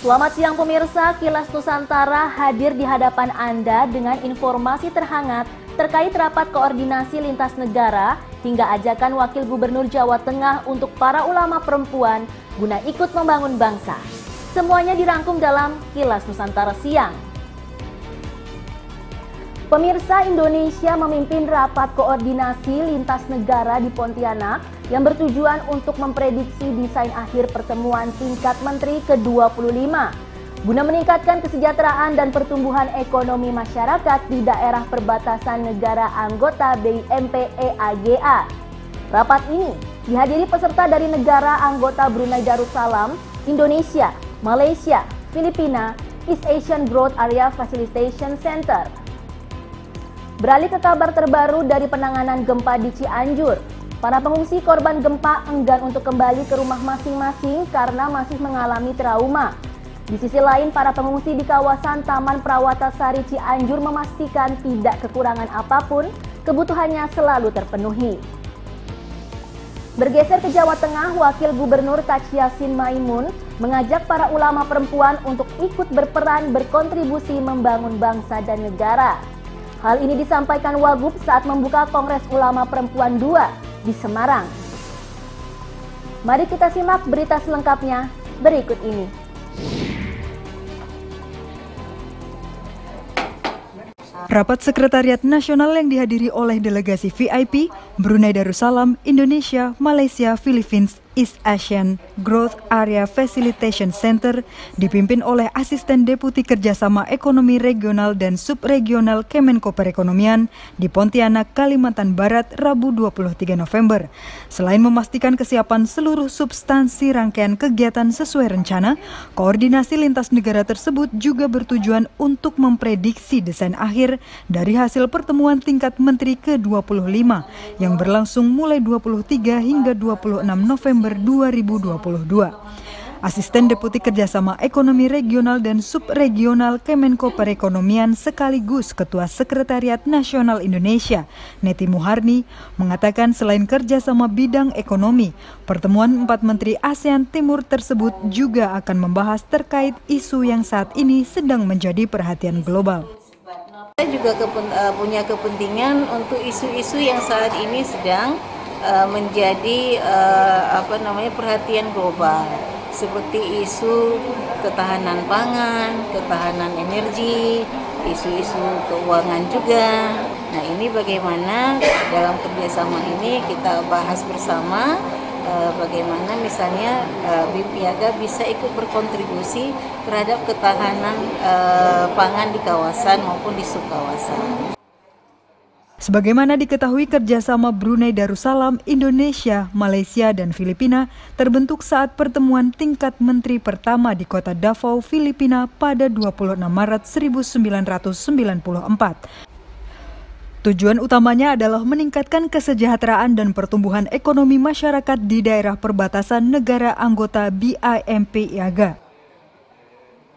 Selamat siang pemirsa, Kilas Nusantara hadir di hadapan Anda dengan informasi terhangat terkait rapat koordinasi lintas negara hingga ajakan Wakil Gubernur Jawa Tengah untuk para ulama perempuan guna ikut membangun bangsa. Semuanya dirangkum dalam Kilas Nusantara siang. Pemirsa, Indonesia memimpin rapat koordinasi lintas negara di Pontianak yang bertujuan untuk memprediksi desain akhir pertemuan tingkat menteri ke-25 guna meningkatkan kesejahteraan dan pertumbuhan ekonomi masyarakat di daerah perbatasan negara anggota BIMP-EAGA. Rapat ini dihadiri peserta dari negara anggota Brunei Darussalam, Indonesia, Malaysia, Filipina, East Asian Growth Area Facilitation Center. Beralih ke kabar terbaru dari penanganan gempa di Cianjur. Para pengungsi korban gempa enggan untuk kembali ke rumah masing-masing karena masih mengalami trauma. Di sisi lain, para pengungsi di kawasan Taman Prawata-Sari Cianjur memastikan tidak kekurangan apapun, kebutuhannya selalu terpenuhi. Bergeser ke Jawa Tengah, Wakil Gubernur Kach Yassin Maimun mengajak para ulama perempuan untuk ikut berperan berkontribusi membangun bangsa dan negara. Hal ini disampaikan Wagub saat membuka Kongres Ulama Perempuan II di Semarang. Mari kita simak berita selengkapnya berikut ini. Rapat Sekretariat Nasional yang dihadiri oleh delegasi VIP Brunei Darussalam, Indonesia, Malaysia, Philippines, East Asian Growth Area Facilitation Center dipimpin oleh Asisten Deputi Kerjasama Ekonomi Regional dan Subregional Kemenko Perekonomian di Pontianak, Kalimantan Barat, Rabu 23 November. Selain memastikan kesiapan seluruh substansi rangkaian kegiatan sesuai rencana, koordinasi lintas negara tersebut juga bertujuan untuk memprediksi desain akhir dari hasil pertemuan tingkat Menteri ke-25 yang berlangsung mulai 23 hingga 26 November 2022. Asisten Deputi Kerjasama Ekonomi Regional dan Subregional Kemenko Perekonomian sekaligus Ketua Sekretariat Nasional Indonesia, Neti Muharni, mengatakan selain kerjasama bidang ekonomi, pertemuan 4 Menteri ASEAN Timur tersebut juga akan membahas terkait isu yang saat ini sedang menjadi perhatian global. Kita juga punya kepentingan untuk isu-isu yang saat ini sedang menjadi perhatian global, seperti isu ketahanan pangan, ketahanan energi, isu-isu keuangan juga. Nah, ini bagaimana dalam kerjasama ini kita bahas bersama bagaimana misalnya BIMP-IAGA bisa ikut berkontribusi terhadap ketahanan pangan di kawasan maupun di subkawasan. Sebagaimana diketahui, kerjasama Brunei Darussalam, Indonesia, Malaysia, dan Filipina terbentuk saat pertemuan tingkat menteri pertama di kota Davao, Filipina pada 26 Maret 1994. Tujuan utamanya adalah meningkatkan kesejahteraan dan pertumbuhan ekonomi masyarakat di daerah perbatasan negara anggota BIMP-IAGA.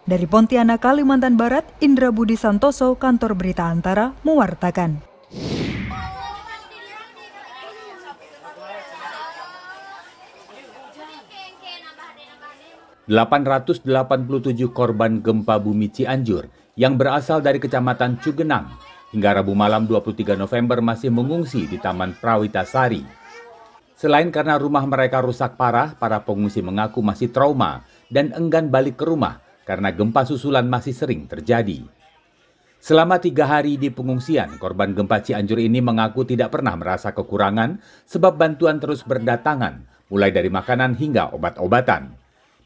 Dari Pontianak, Kalimantan Barat, Indra Budi Santoso, Kantor Berita Antara, mewartakan. 887 korban gempa bumi Cianjur yang berasal dari Kecamatan Cugenang hingga Rabu malam 23 November masih mengungsi di Taman Prawata-Sari. Selain karena rumah mereka rusak parah, para pengungsi mengaku masih trauma dan enggan balik ke rumah karena gempa susulan masih sering terjadi. Selama 3 hari di pengungsian, korban gempa Cianjur ini mengaku tidak pernah merasa kekurangan sebab bantuan terus berdatangan, mulai dari makanan hingga obat-obatan.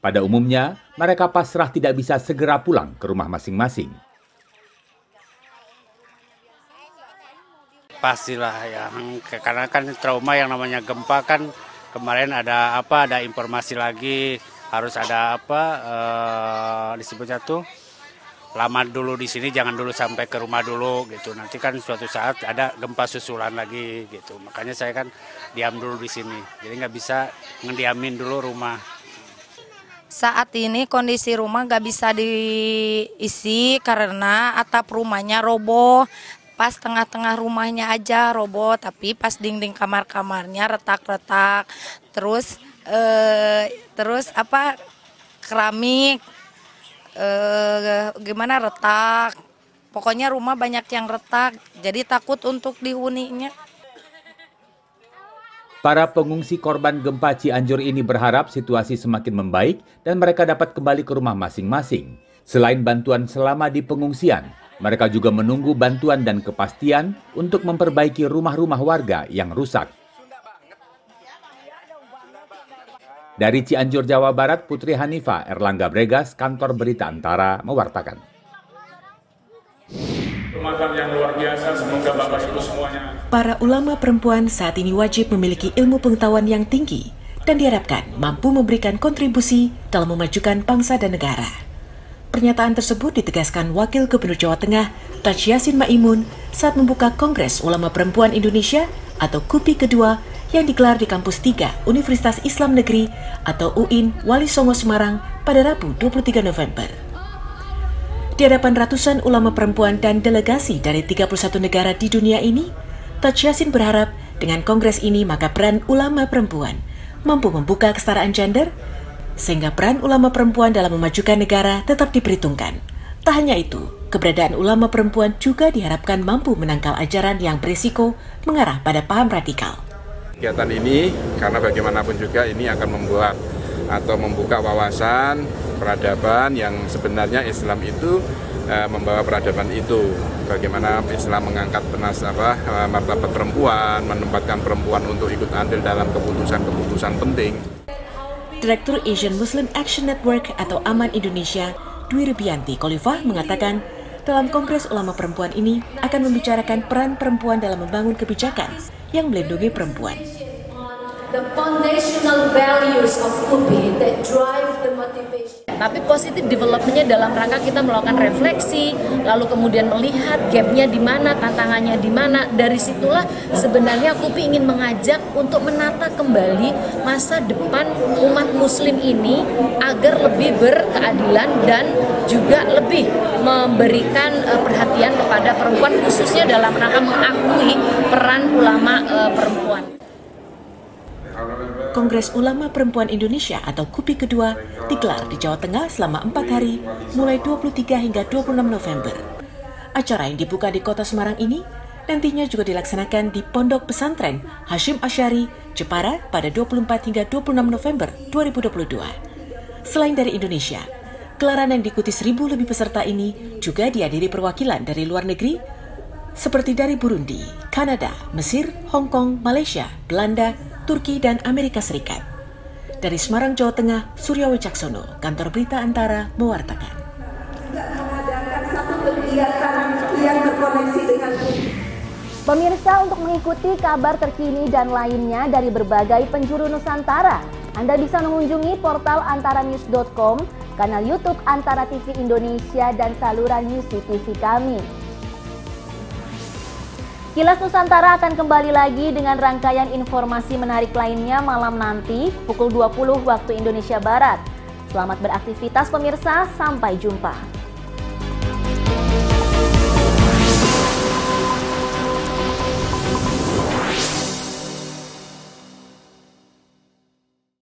Pada umumnya, mereka pasrah tidak bisa segera pulang ke rumah masing-masing. Pastilah yang karena kan trauma yang namanya gempa kan kemarin ada informasi lagi harus ada disebutnya tuh lama dulu di sini, jangan dulu sampai ke rumah dulu gitu. Nanti kan suatu saat ada gempa susulan lagi gitu. Makanya saya kan diam dulu di sini. Jadi nggak bisa ngediamin dulu rumah. Saat ini kondisi rumah nggak bisa diisi karena atap rumahnya roboh. Pas tengah-tengah rumahnya aja roboh, tapi pas dinding kamar-kamarnya retak-retak. Terus keramik gimana retak. Pokoknya rumah banyak yang retak, jadi takut untuk dihuninya. Para pengungsi korban gempa Cianjur ini berharap situasi semakin membaik dan mereka dapat kembali ke rumah masing-masing. Selain bantuan selama di pengungsian, mereka juga menunggu bantuan dan kepastian untuk memperbaiki rumah-rumah warga yang rusak. Dari Cianjur, Jawa Barat, Putri Hanifah, Erlangga Bregas, Kantor Berita Antara, mewartakan. Yang luar biasa, semoga Bapak Ibu semuanya. Para ulama perempuan saat ini wajib memiliki ilmu pengetahuan yang tinggi dan diharapkan mampu memberikan kontribusi dalam memajukan bangsa dan negara. Pernyataan tersebut ditegaskan Wakil Gubernur Jawa Tengah, Taj Yassin Maimun, saat membuka Kongres Ulama Perempuan Indonesia atau KUPI kedua yang digelar di Kampus 3 Universitas Islam Negeri atau UIN Wali Songo Semarang pada Rabu 23 November. Di hadapan ratusan ulama perempuan dan delegasi dari 31 negara di dunia ini, Taj Yassin berharap dengan kongres ini maka peran ulama perempuan mampu membuka kesetaraan gender, sehingga peran ulama perempuan dalam memajukan negara tetap diperhitungkan. Tak hanya itu, keberadaan ulama perempuan juga diharapkan mampu menangkal ajaran yang berisiko mengarah pada paham radikal. Kegiatan ini, karena bagaimanapun juga ini akan membuat atau membuka wawasan peradaban yang sebenarnya Islam itu membawa peradaban itu. Bagaimana Islam mengangkat martabat perempuan, menempatkan perempuan untuk ikut andil dalam keputusan-keputusan penting. Direktur Asian Muslim Action Network atau AMAN Indonesia, Dwi Rubianti Khalifah mengatakan, dalam Kongres Ulama Perempuan ini akan membicarakan peran perempuan dalam membangun kebijakan yang melindungi perempuan. The foundational values of KUPI that drive the motivation. Tapi positif development-nya dalam rangka kita melakukan refleksi, lalu kemudian melihat gap-nya di mana, tantangannya di mana. Dari situlah sebenarnya KUPI ingin mengajak untuk menata kembali masa depan umat muslim ini agar lebih berkeadilan dan juga lebih memberikan perhatian kepada perempuan, khususnya dalam rangka mengakui peran ulama perempuan. Kongres Ulama Perempuan Indonesia atau KUPI kedua digelar di Jawa Tengah selama 4 hari mulai 23 hingga 26 November. Acara yang dibuka di Kota Semarang ini nantinya juga dilaksanakan di Pondok Pesantren Hashim Asy'ari, Jepara pada 24 hingga 26 November 2022. Selain dari Indonesia, gelaran yang diikuti 1.000 lebih peserta ini juga dihadiri perwakilan dari luar negeri seperti dari Burundi, Kanada, Mesir, Hong Kong, Malaysia, Belanda, Turki, dan Amerika Serikat. Dari Semarang, Jawa Tengah, Surya Wicaksono, Kantor Berita Antara, mewartakan. Pemirsa, untuk mengikuti kabar terkini dan lainnya dari berbagai penjuru Nusantara, Anda bisa mengunjungi portal antaranews.com, kanal YouTube Antara TV Indonesia, dan saluran Yusi TV kami. Kilas Nusantara akan kembali lagi dengan rangkaian informasi menarik lainnya malam nanti pukul 20 waktu Indonesia Barat. Selamat beraktivitas pemirsa, sampai jumpa.